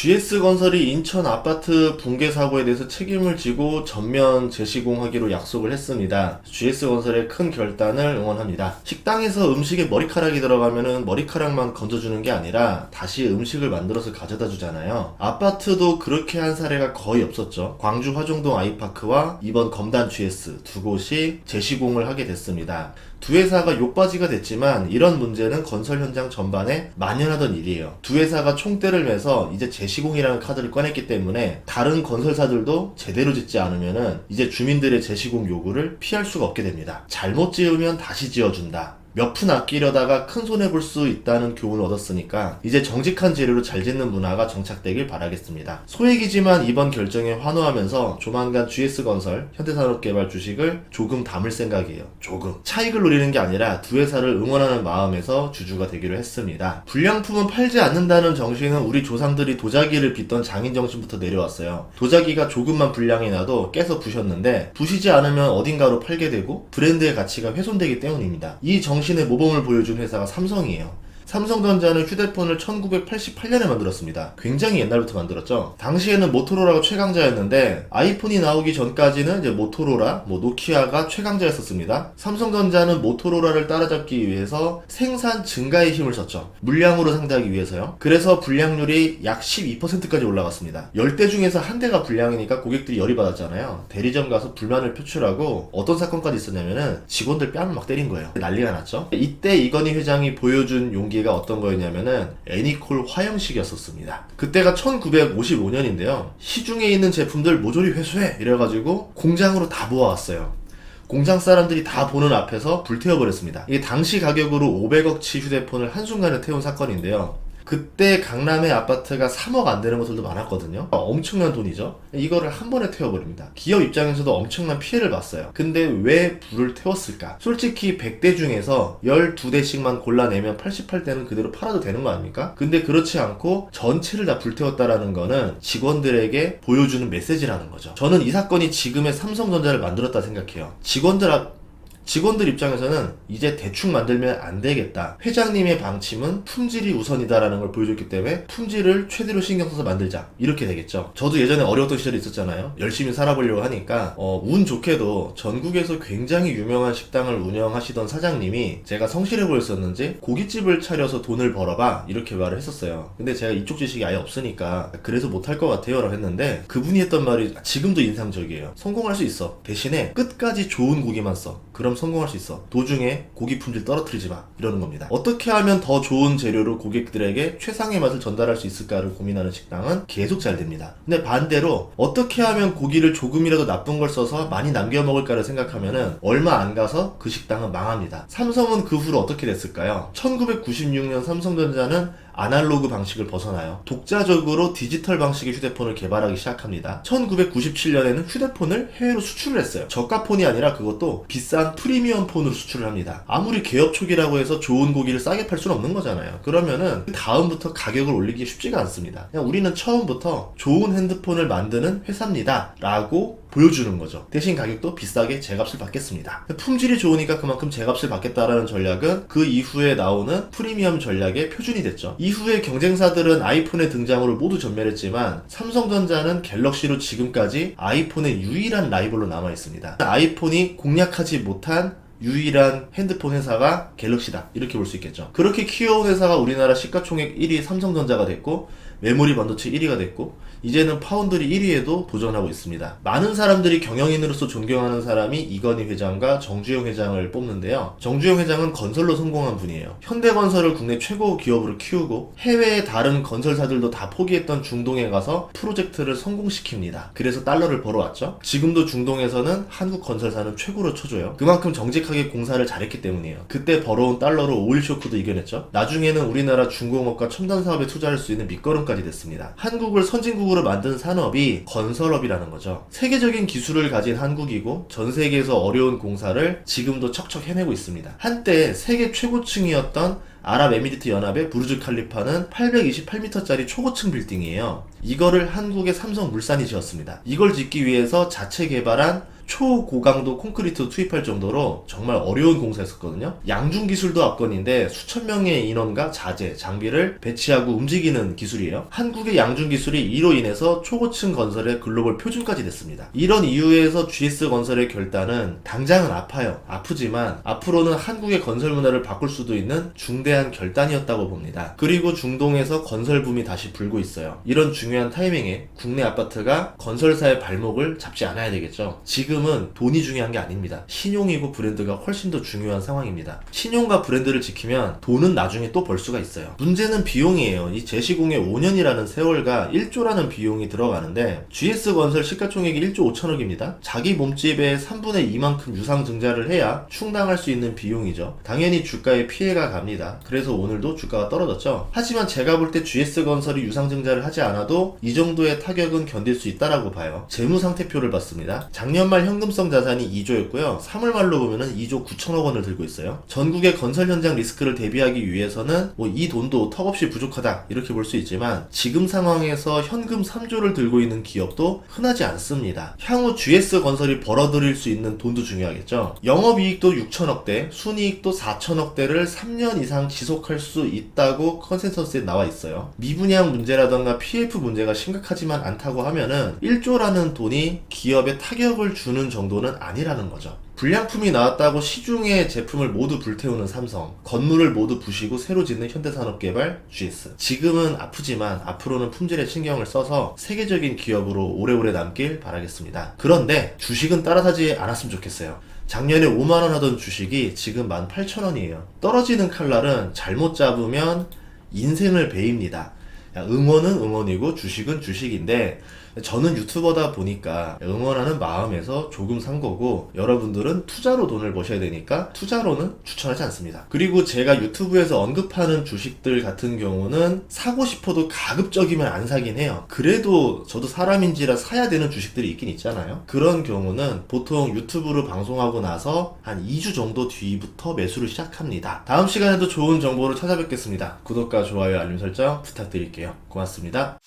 GS건설이 인천 아파트 붕괴 사고에 대해서 책임을 지고 전면 재시공하기로 약속을 했습니다. GS건설의 큰 결단을 응원합니다. 식당에서 음식에 머리카락이 들어가면은 머리카락만 건져주는 게 아니라 다시 음식을 만들어서 가져다 주잖아요. 아파트도 그렇게 한 사례가 거의 없었죠. 광주 화종동 아이파크와 이번 검단 GS 두 곳이 재시공을 하게 됐습니다. 두 회사가 욕바지가 됐지만 이런 문제는 건설 현장 전반에 만연하던 일이에요. 두 회사가 총대를 매서 이제 재시공이라는 카드를 꺼냈기 때문에 다른 건설사들도 제대로 짓지 않으면은 이제 주민들의 재시공 요구를 피할 수가 없게 됩니다. 잘못 지으면 다시 지어준다. 몇 푼 아끼려다가 큰 손해 볼 수 있다는 교훈을 얻었으니까 이제 정직한 재료로 잘 짓는 문화가 정착되길 바라겠습니다. 소액이지만 이번 결정에 환호하면서 조만간 GS건설, 현대산업개발 주식을 조금 담을 생각이에요. 조금. 차익을 노리는 게 아니라 두 회사를 응원하는 마음에서 주주가 되기로 했습니다. 불량품은 팔지 않는다는 정신은 우리 조상들이 도자기를 빚던 장인 정신부터 내려왔어요. 도자기가 조금만 불량이 나도 깨서 부셨는데 부시지 않으면 어딘가로 팔게 되고 브랜드의 가치가 훼손되기 때문입니다. 이 정신의 모범을 보여준 회사가 삼성이에요. 삼성전자는 휴대폰을 1988년에 만들었습니다. 굉장히 옛날부터 만들었죠. 당시에는 모토로라가 최강자였는데 아이폰이 나오기 전까지는 이제 모토로라, 노키아가 최강자였었습니다. 삼성전자는 모토로라를 따라잡기 위해서 생산 증가에 힘을 썼죠. 물량으로 상대하기 위해서요. 그래서 불량률이 약 12%까지 올라갔습니다. 10대 중에서 한 대가 불량이니까 고객들이 열이 받았잖아요. 대리점 가서 불만을 표출하고 어떤 사건까지 있었냐면은 직원들 뺨을 막 때린 거예요. 난리가 났죠. 이때 이건희 회장이 보여준 용기가 어떤 거였냐면은 애니콜 화형식이었었습니다. 그때가 1955년인데요. 시중에 있는 제품들 모조리 회수해! 이래가지고 공장으로 다 모아왔어요. 공장 사람들이 다 보는 앞에서 불태워버렸습니다. 이게 당시 가격으로 500억치 휴대폰을 한순간에 태운 사건인데요. 그때 강남의 아파트가 3억 안 되는 곳들도 많았거든요. 엄청난 돈이죠. 이거를 한 번에 태워버립니다. 기업 입장에서도 엄청난 피해를 봤어요. 근데 왜 불을 태웠을까? 솔직히 100대 중에서 12대씩만 골라내면 88대는 그대로 팔아도 되는 거 아닙니까? 근데 그렇지 않고 전체를 다 불태웠다라는 거는 직원들에게 보여주는 메시지라는 거죠. 저는 이 사건이 지금의 삼성전자를 만들었다 생각해요. 직원들 입장에서는 이제 대충 만들면 안 되겠다. 회장님의 방침은 품질이 우선이다라는 걸 보여줬기 때문에 품질을 최대로 신경 써서 만들자. 이렇게 되겠죠. 저도 예전에 어려웠던 시절이 있었잖아요. 열심히 살아보려고 하니까 운 좋게도 전국에서 굉장히 유명한 식당을 운영하시던 사장님이 제가 성실해 보였었는지 고깃집을 차려서 돈을 벌어봐 이렇게 말을 했었어요. 근데 제가 이쪽 지식이 아예 없으니까 그래서 못할 것 같아요 라고 했는데 그분이 했던 말이 지금도 인상적이에요. 성공할 수 있어. 대신에 끝까지 좋은 고기만 써. 그럼 성공할 수 있어. 도중에 고기 품질 떨어뜨리지 마. 이러는 겁니다. 어떻게 하면 더 좋은 재료로 고객들에게 최상의 맛을 전달할 수 있을까를 고민하는 식당은 계속 잘 됩니다. 근데 반대로 어떻게 하면 고기를 조금이라도 나쁜 걸 써서 많이 남겨 먹을까를 생각하면은 얼마 안 가서 그 식당은 망합니다. 삼성은 그 후로 어떻게 됐을까요? 1996년 삼성전자는 아날로그 방식을 벗어나요. 독자적으로 디지털 방식의 휴대폰을 개발하기 시작합니다. 1997년에는 휴대폰을 해외로 수출을 했어요. 저가폰이 아니라 그것도 비싼 프리미엄 폰으로 수출을 합니다. 아무리 개업 초기라고 해서 좋은 고기를 싸게 팔 수는 없는 거잖아요. 그러면은 다음부터 가격을 올리기 쉽지가 않습니다. 그냥 우리는 처음부터 좋은 핸드폰을 만드는 회사입니다 라고 보여주는 거죠. 대신 가격도 비싸게 제값을 받겠습니다. 품질이 좋으니까 그만큼 제값을 받겠다라는 전략은 그 이후에 나오는 프리미엄 전략의 표준이 됐죠. 이후에 경쟁사들은 아이폰의 등장으로 모두 전멸했지만 삼성전자는 갤럭시로 지금까지 아이폰의 유일한 라이벌로 남아있습니다. 아이폰이 공략하지 못한 유일한 핸드폰 회사가 갤럭시다 이렇게 볼 수 있겠죠. 그렇게 키워온 회사가 우리나라 시가총액 1위 삼성전자가 됐고 메모리 반도체 1위가 됐고 이제는 파운드리 1위에도 도전하고 있습니다. 많은 사람들이 경영인으로서 존경하는 사람이 이건희 회장과 정주영 회장을 뽑는데요. 정주영 회장은 건설로 성공한 분이에요. 현대건설을 국내 최고 기업으로 키우고 해외의 다른 건설사들도 다 포기했던 중동에 가서 프로젝트를 성공시킵니다. 그래서 달러를 벌어왔죠. 지금도 중동에서는 한국 건설사는 최고로 쳐줘요. 그만큼 정직하게 공사를 잘했기 때문이에요. 그때 벌어온 달러로 오일쇼크도 이겨냈죠. 나중에는 우리나라 중공업과 첨단 사업에 투자할 수 있는 밑거름까지 됐습니다. 한국을 선진국으로 만든 산업이 건설업이라는 거죠. 세계적인 기술을 가진 한국이고 전 세계에서 어려운 공사를 지금도 척척 해내고 있습니다. 한때 세계 최고층이었던 아랍에미리트 연합의 부르즈 칼리파는 828m짜리 초고층 빌딩이에요. 이거를 한국의 삼성물산이 지었습니다. 이걸 짓기 위해서 자체 개발한 초고강도 콘크리트 투입할 정도로 정말 어려운 공사였었거든요. 양중 기술도 압권인데 수천 명의 인원과 자재, 장비를 배치하고 움직이는 기술이에요. 한국의 양중 기술이 이로 인해서 초고층 건설의 글로벌 표준까지 됐습니다. 이런 이유에서 GS건설의 결단은 당장은 아파요. 아프지만 앞으로는 한국의 건설 문화를 바꿀 수도 있는 중대한 결단이었다고 봅니다. 그리고 중동에서 건설 붐이 다시 불고 있어요. 이런 중요한 타이밍에 국내 아파트가 건설사의 발목을 잡지 않아야 되겠죠. 지금은 돈이 중요한 게 아닙니다. 신용이고 브랜드가 훨씬 더 중요한 상황입니다. 신용과 브랜드를 지키면 돈은 나중에 또 벌 수가 있어요. 문제는 비용이에요. 이 재시공에 5년이라는 세월과 1조라는 비용이 들어가는데 GS건설 시가총액이 1조 5천억입니다. 자기 몸집의 3분의 2만큼 유상 증자를 해야 충당할 수 있는 비용이죠. 당연히 주가에 피해가 갑니다. 그래서 오늘도 주가가 떨어졌죠. 하지만 제가 볼 때 GS건설이 유상 증자를 하지 않아도 이 정도의 타격은 견딜 수 있다라고 봐요. 재무상태표를 봤습니다. 작년 말 현금성 자산이 2조였고요. 3월 말로 보면은 2조 9천억 원을 들고 있어요. 전국의 건설 현장 리스크를 대비하기 위해서는 이 돈도 턱없이 부족하다 이렇게 볼 수 있지만 지금 상황에서 현금 3조를 들고 있는 기업도 흔하지 않습니다. 향후 GS건설이 벌어들일 수 있는 돈도 중요하겠죠. 영업이익도 6천억대, 순이익도 4천억대를 3년 이상 지속할 수 있다고 컨센서스에 나와 있어요. 미분양 문제라던가 PF 문제가 심각하지만 않다고 하면은 1조라는 돈이 기업에 타격을 주는 정도는 아니라는 거죠. 불량품이 나왔다고 시중의 제품을 모두 불태우는 삼성, 건물을 모두 부시고 새로 짓는 현대산업개발, GS. 지금은 아프지만 앞으로는 품질에 신경을 써서 세계적인 기업으로 오래오래 남길 바라겠습니다. 그런데 주식은 따라사지 않았으면 좋겠어요. 작년에 5만원 하던 주식이 지금 18,000원이에요. 떨어지는 칼날은 잘못 잡으면 인생을 베입니다. 응원은 응원이고 주식은 주식인데 저는 유튜버다 보니까 응원하는 마음에서 조금 산 거고 여러분들은 투자로 돈을 버셔야 되니까 투자로는 추천하지 않습니다. 그리고 제가 유튜브에서 언급하는 주식들 같은 경우는 사고 싶어도 가급적이면 안 사긴 해요. 그래도 저도 사람인지라 사야 되는 주식들이 있긴 있잖아요. 그런 경우는 보통 유튜브로 방송하고 나서 한 2주 정도 뒤부터 매수를 시작합니다. 다음 시간에도 좋은 정보를 찾아뵙겠습니다. 구독과 좋아요, 알림 설정 부탁드릴게요. 고맙습니다.